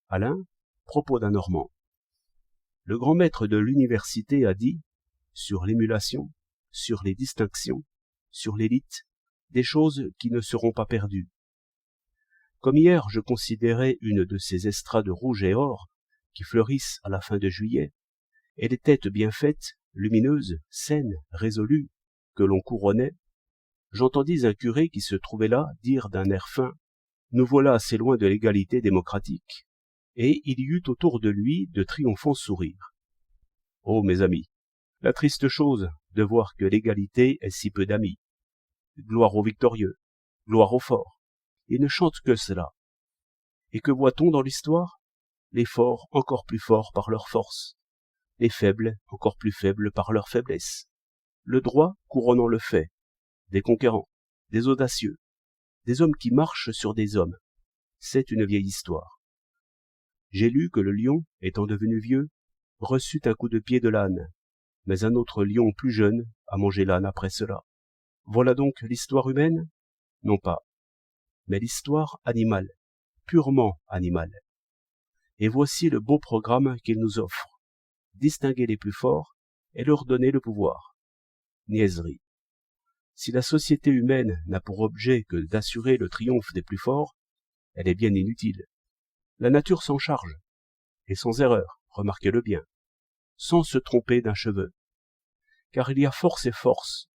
Alain, propos d'un Normand. Le grand maître de l'université a dit, sur l'émulation, sur les distinctions, sur l'élite, des choses qui ne seront pas perdues. Comme hier je considérais une de ces estrades rouges et or qui fleurissent à la fin de juillet, et les têtes bien faites, lumineuses, saines, résolues, que l'on couronnait, j'entendis un curé qui se trouvait là dire d'un air fin « Nous voilà assez loin de l'égalité démocratique », et il y eut autour de lui de triomphants sourires. Oh, mes amis, la triste chose de voir que l'égalité ait si peu d'amis. Gloire aux victorieux, gloire aux forts. Ils ne chantent que cela. Et que voit-on dans l'histoire? Les forts encore plus forts par leur force, les faibles encore plus faibles par leur faiblesse. Le droit couronnant le fait, des conquérants, des audacieux, des hommes qui marchent sur des hommes. C'est une vieille histoire. J'ai lu que le lion, étant devenu vieux, reçut un coup de pied de l'âne, mais un autre lion plus jeune a mangé l'âne après cela. Voilà donc l'histoire humaine? Non pas, mais l'histoire animale, purement animale. Et voici le beau programme qu'il nous offre. Distinguer les plus forts et leur donner le pouvoir. Niaiserie. Si la société humaine n'a pour objet que d'assurer le triomphe des plus forts, elle est bien inutile. La nature s'en charge, et sans erreur, remarquez-le bien, sans se tromper d'un cheveu. Car il y a force et force,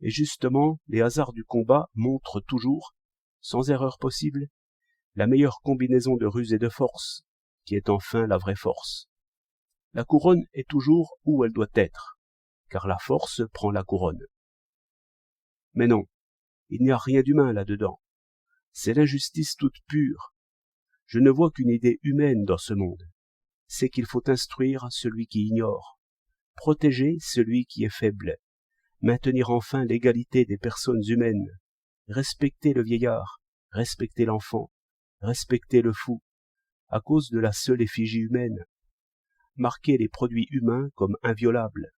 et justement les hasards du combat montrent toujours, sans erreur possible, la meilleure combinaison de ruse et de force, qui est enfin la vraie force. La couronne est toujours où elle doit être, car la force prend la couronne. Mais non, il n'y a rien d'humain là-dedans. C'est l'injustice toute pure. Je ne vois qu'une idée humaine dans ce monde. C'est qu'il faut instruire celui qui ignore, protéger celui qui est faible, maintenir enfin l'égalité des personnes humaines, respecter le vieillard, respecter l'enfant, respecter le fou, à cause de la seule effigie humaine, marquer les produits humains comme inviolables,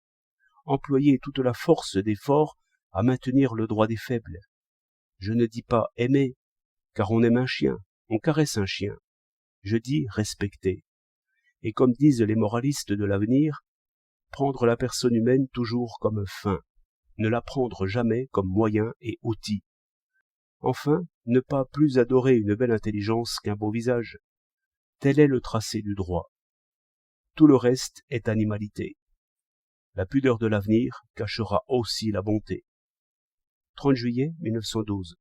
employer toute la force des forts à maintenir le droit des faibles. Je ne dis pas aimer, car on aime un chien, on caresse un chien. Je dis respecter. Et comme disent les moralistes de l'avenir, prendre la personne humaine toujours comme fin, ne la prendre jamais comme moyen et outil. Enfin, ne pas plus adorer une belle intelligence qu'un beau visage. Tel est le tracé du droit. Tout le reste est animalité. La pudeur de l'avenir cachera aussi la bonté. 30 juillet 1912.